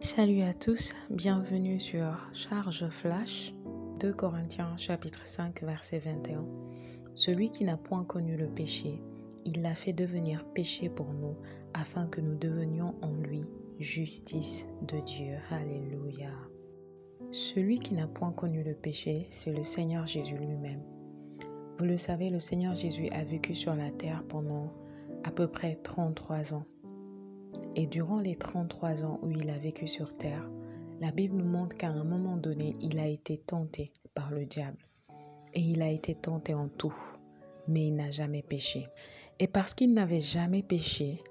Salut à tous, bienvenue sur Charge Flash, 2 Corinthiens chapitre 5 verset 21. Celui qui n'a point connu le péché, il l'a fait devenir péché pour nous, afin que nous devenions en lui justice de Dieu. Alléluia. Celui qui n'a point connu le péché, c'est le Seigneur Jésus lui-même. Vous le savez, le Seigneur Jésus a vécu sur la terre pendant à peu près 33 ans. Et durant les 33 ans où il a vécu sur terre, la Bible nous montre qu'à un moment donné, il a été tenté par le diable. Et il a été tenté en tout, mais il n'a jamais péché. Et parce qu'il n'avait jamais péché,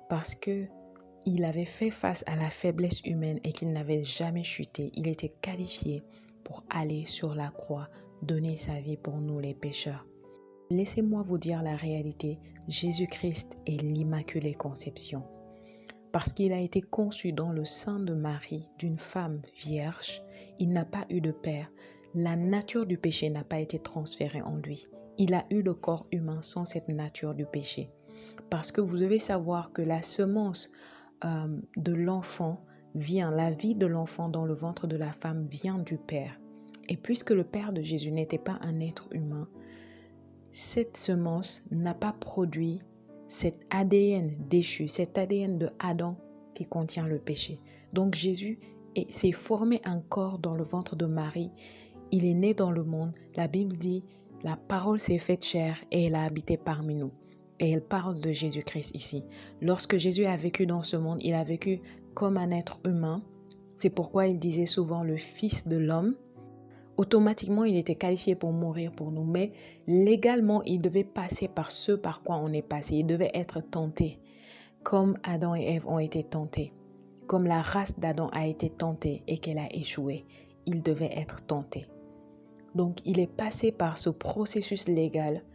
parce qu'il avait fait face à la faiblesse humaine et qu'il n'avait jamais chuté, il était qualifié pour aller sur la croix, donner sa vie pour nous les pécheurs. Laissez-moi vous dire la réalité, Jésus-Christ est l'Immaculée Conception. Parce qu'il a été conçu dans le sein de Marie, d'une femme vierge, il n'a pas eu de père. La nature du péché n'a pas été transférée en lui. Il a eu le corps humain sans cette nature du péché. Parce que vous devez savoir que la semence de l'enfant vient, la vie de l'enfant dans le ventre de la femme vient du Père. Et puisque le Père de Jésus n'était pas un être humain, cette semence n'a pas produit cet ADN déchu, cet ADN de Adam qui contient le péché. Donc Jésus s'est formé un corps dans le ventre de Marie. Il est né dans le monde. La Bible dit, la parole s'est faite chair et elle a habité parmi nous. Et elle parle de Jésus-Christ ici. Lorsque Jésus a vécu dans ce monde, il a vécu comme un être humain. C'est pourquoi il disait souvent le Fils de l'homme. Automatiquement, il était qualifié pour mourir pour nous, mais légalement, il devait passer par ce par quoi on est passé. Il devait être tenté, comme Adam et Ève ont été tentés, comme la race d'Adam a été tentée et qu'elle a échoué. Il devait être tenté. Donc, il est passé par ce processus légal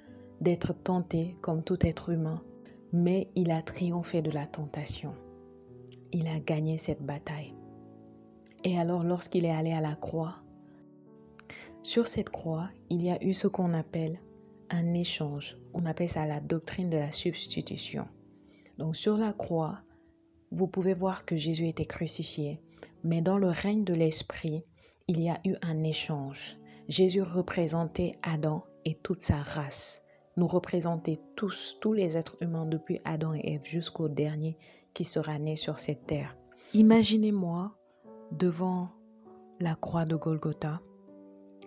d'être tenté comme tout être humain, mais il a triomphé de la tentation. Il a gagné cette bataille. Et alors, lorsqu'il est allé à la croix, sur cette croix, il y a eu ce qu'on appelle un échange. On appelle ça la doctrine de la substitution. Donc sur la croix, vous pouvez voir que Jésus était crucifié, mais dans le règne de l'Esprit, il y a eu un échange. Jésus représentait Adam et toute sa race. Nous représentait tous les êtres humains depuis Adam et Ève jusqu'au dernier qui sera né sur cette terre. Imaginez-moi devant la croix de Golgotha.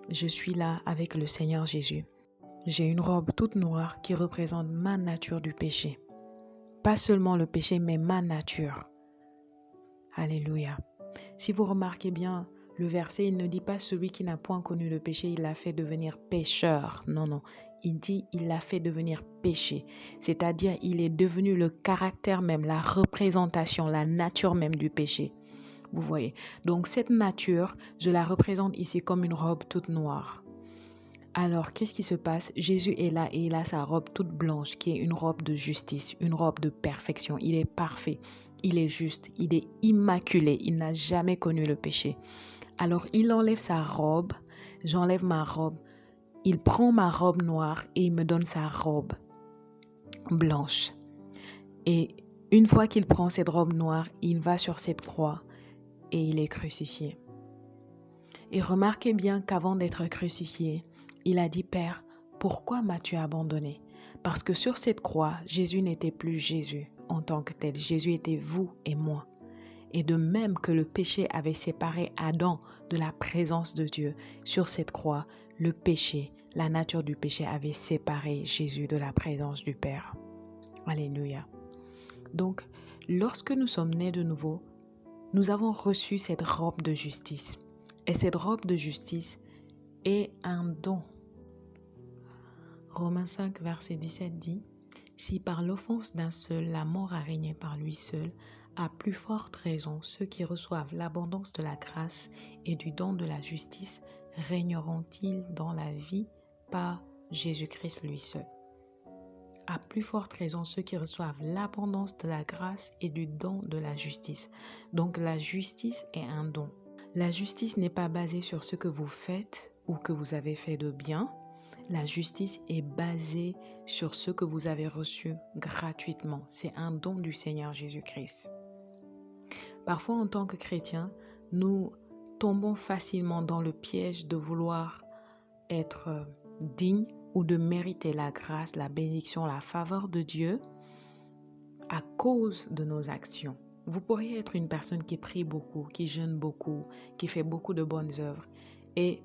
Je suis là avec le Seigneur Jésus. J'ai une robe toute noire qui représente ma nature du péché. Pas seulement le péché, mais ma nature. Alléluia. Si vous remarquez bien, le verset, il ne dit pas celui qui n'a point connu le péché, il l'a fait devenir pécheur. Non. Il dit il l'a fait devenir péché. C'est-à-dire il est devenu le caractère même, la représentation, la nature même du péché. Vous voyez. Donc cette nature, je la représente ici comme une robe toute noire. Alors, qu'est-ce qui se passe? Jésus est là et il a sa robe toute blanche qui est une robe de justice, une robe de perfection. Il est parfait, il est juste, il est immaculé, il n'a jamais connu le péché. Alors, il enlève sa robe, j'enlève ma robe, il prend ma robe noire et il me donne sa robe blanche. Et une fois qu'il prend cette robe noire, il va sur cette croix et il est crucifié. Et remarquez bien qu'avant d'être crucifié, il a dit, Père, pourquoi m'as-tu abandonné? Parce que sur cette croix, Jésus n'était plus Jésus en tant que tel. Jésus était vous et moi. Et de même que le péché avait séparé Adam de la présence de Dieu, sur cette croix, le péché, la nature du péché avait séparé Jésus de la présence du Père. Alléluia. Donc, lorsque nous sommes nés de nouveau, nous avons reçu cette robe de justice. Et cette robe de justice est un don. Romains 5, verset 17 dit, « Si par l'offense d'un seul, la mort a régné par lui seul, à plus forte raison, ceux qui reçoivent l'abondance de la grâce et du don de la justice régneront-ils dans la vie par Jésus-Christ lui seul. » À plus forte raison, ceux qui reçoivent l'abondance de la grâce et du don de la justice. Donc la justice est un don. La justice n'est pas basée sur ce que vous faites ou que vous avez fait de bien. La justice est basée sur ce que vous avez reçu gratuitement. C'est un don du Seigneur Jésus-Christ. Parfois, en tant que chrétiens, nous tombons facilement dans le piège de vouloir être dignes ou de mériter la grâce, la bénédiction, la faveur de Dieu à cause de nos actions. Vous pourriez être une personne qui prie beaucoup, qui jeûne beaucoup, qui fait beaucoup de bonnes œuvres. Et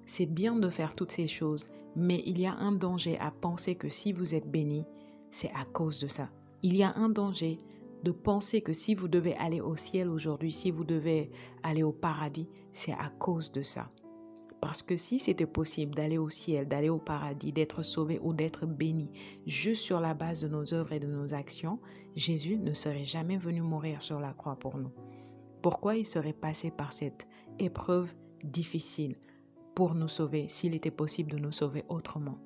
c'est bien de faire toutes ces choses, mais il y a un danger à penser que si vous êtes béni, c'est à cause de ça. Il y a un danger de penser que si vous devez aller au ciel aujourd'hui, si vous devez aller au paradis, c'est à cause de ça. Parce que si c'était possible d'aller au ciel, d'aller au paradis, d'être sauvé ou d'être béni juste sur la base de nos œuvres et de nos actions, Jésus ne serait jamais venu mourir sur la croix pour nous. Pourquoi il serait passé par cette épreuve difficile pour nous sauver s'il était possible de nous sauver autrement?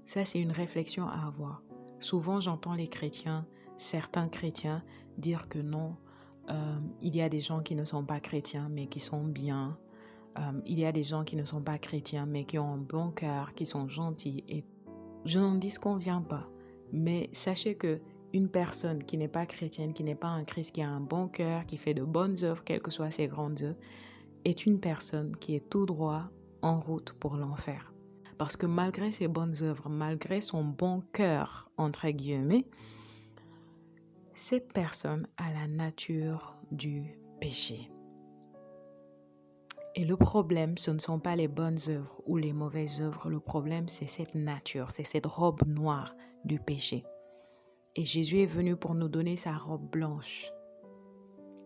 Ça, c'est une réflexion à avoir. Souvent, j'entends les chrétiens, certains chrétiens, dire que non, il y a des gens qui ne sont pas chrétiens mais qui sont bien. Il y a des gens qui ne sont pas chrétiens, mais qui ont un bon cœur, qui sont gentils. Et je n'en disconviens pas. Mais sachez que une personne qui n'est pas chrétienne, qui n'est pas un Christ, qui a un bon cœur, qui fait de bonnes œuvres, quelles que soient ses grandes œuvres, est une personne qui est tout droit en route pour l'enfer. Parce que malgré ses bonnes œuvres, malgré son bon cœur, entre guillemets, cette personne a la nature du péché. Et le problème, ce ne sont pas les bonnes œuvres ou les mauvaises œuvres. Le problème, c'est cette nature, c'est cette robe noire du péché. Et Jésus est venu pour nous donner sa robe blanche.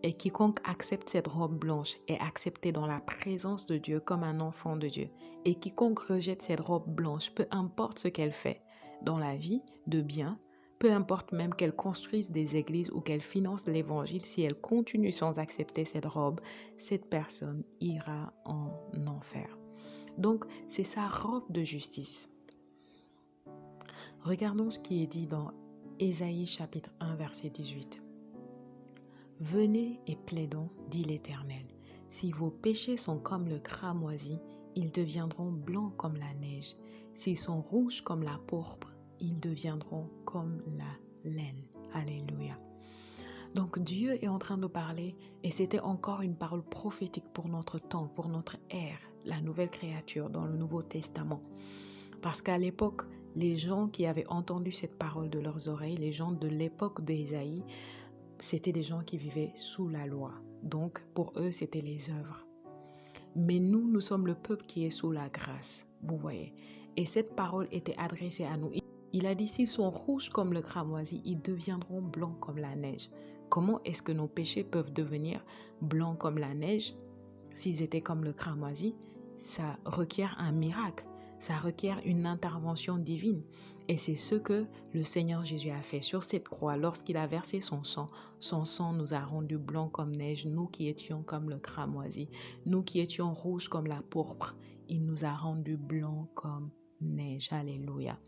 Et quiconque accepte cette robe blanche est accepté dans la présence de Dieu comme un enfant de Dieu. Et quiconque rejette cette robe blanche, peu importe ce qu'elle fait dans la vie de bien, peu importe même qu'elle construise des églises ou qu'elle finance l'évangile, si elle continue sans accepter cette robe, cette personne ira en enfer. Donc, c'est sa robe de justice. Regardons ce qui est dit dans Ésaïe chapitre 1, verset 18. « Venez et plaidons, dit l'Éternel. Si vos péchés sont comme le cramoisi, ils deviendront blancs comme la neige. S'ils sont rouges comme la pourpre, ils deviendront comme la laine. » Alléluia. Donc Dieu est en train de parler et c'était encore une parole prophétique pour notre temps, pour notre ère, la nouvelle créature dans le Nouveau Testament. Parce qu'à l'époque, les gens qui avaient entendu cette parole de leurs oreilles, les gens de l'époque d'Ésaïe, c'était des gens qui vivaient sous la loi. Donc pour eux, c'était les œuvres. Mais nous sommes le peuple qui est sous la grâce, vous voyez. Et cette parole était adressée à nous. Il a dit, s'ils sont rouges comme le cramoisi, ils deviendront blancs comme la neige. Comment est-ce que nos péchés peuvent devenir blancs comme la neige s'ils étaient comme le cramoisi? Ça requiert un miracle, ça requiert une intervention divine. Et c'est ce que le Seigneur Jésus a fait sur cette croix. Lorsqu'il a versé son sang nous a rendus blancs comme neige, nous qui étions comme le cramoisi, nous qui étions rouges comme la pourpre. Il nous a rendus blancs comme neige. Alléluia.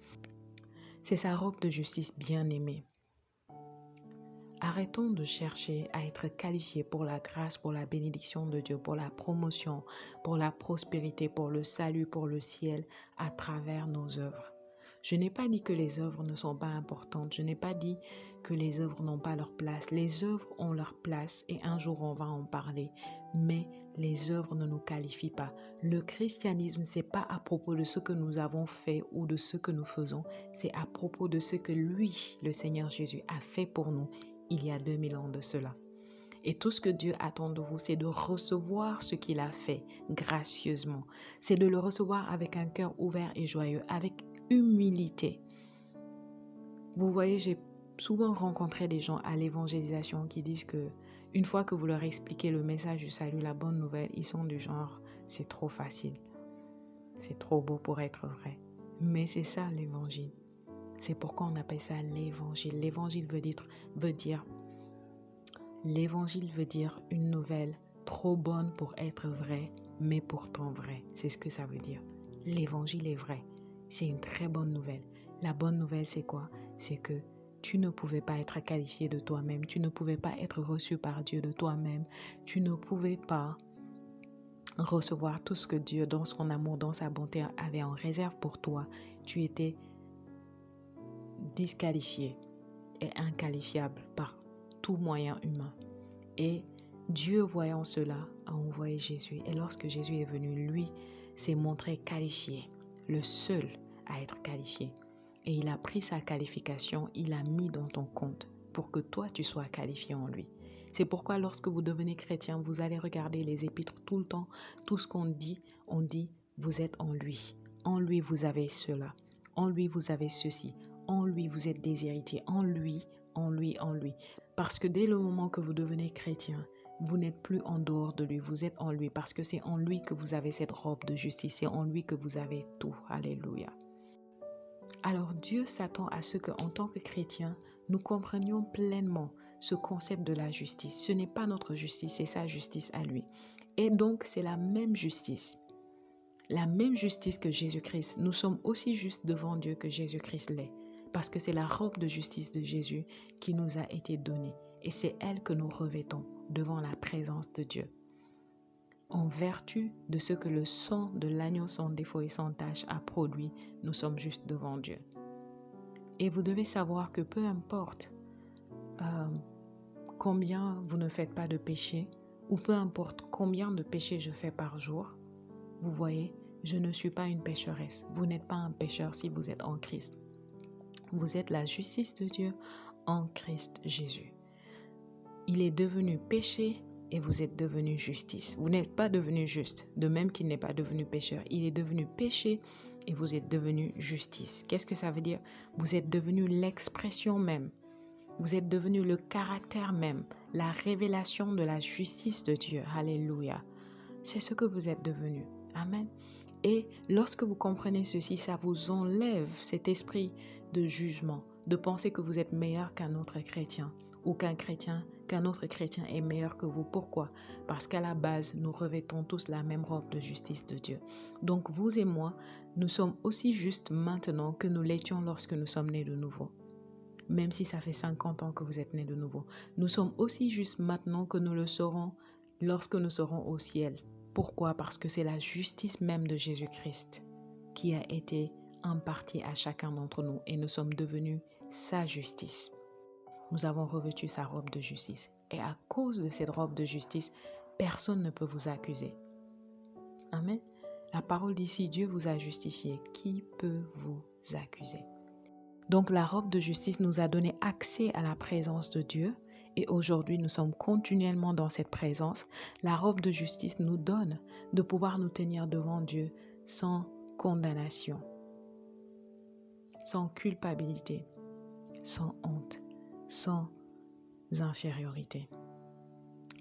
C'est sa robe de justice bien-aimée. Arrêtons de chercher à être qualifiés pour la grâce, pour la bénédiction de Dieu, pour la promotion, pour la prospérité, pour le salut, pour le ciel, à travers nos œuvres. Je n'ai pas dit que les œuvres ne sont pas importantes. Je n'ai pas dit que les œuvres n'ont pas leur place. Les œuvres ont leur place et un jour on va en parler. Mais les œuvres ne nous qualifient pas. Le christianisme, c'est pas à propos de ce que nous avons fait ou de ce que nous faisons. C'est à propos de ce que lui, le Seigneur Jésus, a fait pour nous il y a 2000 ans de cela. Et tout ce que Dieu attend de vous, c'est de recevoir ce qu'il a fait gracieusement. C'est de le recevoir avec un cœur ouvert et joyeux, avec humilité. Vous voyez, j'ai souvent rencontré des gens à l'évangélisation qui disent que une fois que vous leur expliquez le message du salut, la bonne nouvelle, ils sont du genre, c'est trop facile. C'est trop beau pour être vrai. Mais c'est ça l'évangile. C'est pourquoi on appelle ça l'évangile. L'évangile veut dire une nouvelle trop bonne pour être vraie, mais pourtant vraie. C'est ce que ça veut dire. L'évangile est vrai. C'est une très bonne nouvelle. La bonne nouvelle, c'est quoi? C'est que tu ne pouvais pas être qualifié de toi-même. Tu ne pouvais pas être reçu par Dieu de toi-même. Tu ne pouvais pas recevoir tout ce que Dieu, dans son amour, dans sa bonté, avait en réserve pour toi. Tu étais disqualifié et inqualifiable par tout moyen humain. Et Dieu, voyant cela, a envoyé Jésus. Et lorsque Jésus est venu, lui s'est montré qualifié, le seul à être qualifié. Et il a pris sa qualification, il l'a mis dans ton compte pour que toi, tu sois qualifié en lui. C'est pourquoi lorsque vous devenez chrétien, vous allez regarder les épîtres tout le temps. Tout ce qu'on dit, on dit, vous êtes en lui. En lui, vous avez cela. En lui, vous avez ceci. En lui, vous êtes des héritiers. En lui, en lui, en lui. Parce que dès le moment que vous devenez chrétien, vous n'êtes plus en dehors de lui, vous êtes en lui. Parce que c'est en lui que vous avez cette robe de justice. C'est en lui que vous avez tout. Alléluia. Alors Dieu s'attend à ce qu'en tant que chrétiens, nous comprenions pleinement ce concept de la justice. Ce n'est pas notre justice, c'est sa justice à lui. Et donc, c'est la même justice. La même justice que Jésus-Christ. Nous sommes aussi justes devant Dieu que Jésus-Christ l'est. Parce que c'est la robe de justice de Jésus qui nous a été donnée. Et c'est elle que nous revêtons devant la présence de Dieu. En vertu de ce que le sang de l'agneau sans défaut et sans tache a produit, nous sommes justes devant Dieu. Et vous devez savoir que peu importe combien vous ne faites pas de péché, ou peu importe combien de péchés je fais par jour, vous voyez, je ne suis pas une pécheresse. Vous n'êtes pas un pécheur si vous êtes en Christ. Vous êtes la justice de Dieu en Christ Jésus. Il est devenu péché et vous êtes devenu justice. Vous n'êtes pas devenu juste, de même qu'il n'est pas devenu pécheur. Il est devenu péché et vous êtes devenu justice. Qu'est-ce que ça veut dire? Vous êtes devenu l'expression même. Vous êtes devenu le caractère même, la révélation de la justice de Dieu. Alléluia. C'est ce que vous êtes devenu. Amen. Et lorsque vous comprenez ceci, ça vous enlève cet esprit de jugement, de penser que vous êtes meilleur qu'un autre chrétien ou qu'un autre chrétien est meilleur que vous. Pourquoi? Parce qu'à la base, nous revêtons tous la même robe de justice de Dieu. Donc vous et moi, nous sommes aussi justes maintenant que nous l'étions lorsque nous sommes nés de nouveau. Même si ça fait 50 ans que vous êtes nés de nouveau. Nous sommes aussi justes maintenant que nous le serons lorsque nous serons au ciel. Pourquoi? Parce que c'est la justice même de Jésus-Christ qui a été impartie à chacun d'entre nous et nous sommes devenus sa justice. Nous avons revêtu sa robe de justice. Et à cause de cette robe de justice, personne ne peut vous accuser. Amen. La parole d'ici, Dieu vous a justifié. Qui peut vous accuser? Donc la robe de justice nous a donné accès à la présence de Dieu. Et aujourd'hui, nous sommes continuellement dans cette présence. La robe de justice nous donne de pouvoir nous tenir devant Dieu sans condamnation, sans culpabilité, sans honte, sans infériorité.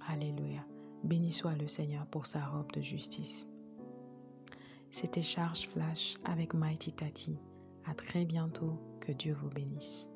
Alléluia. Béni soit le Seigneur pour sa robe de justice. C'était Charge Flash avec Mighty Tati. À très bientôt. Que Dieu vous bénisse.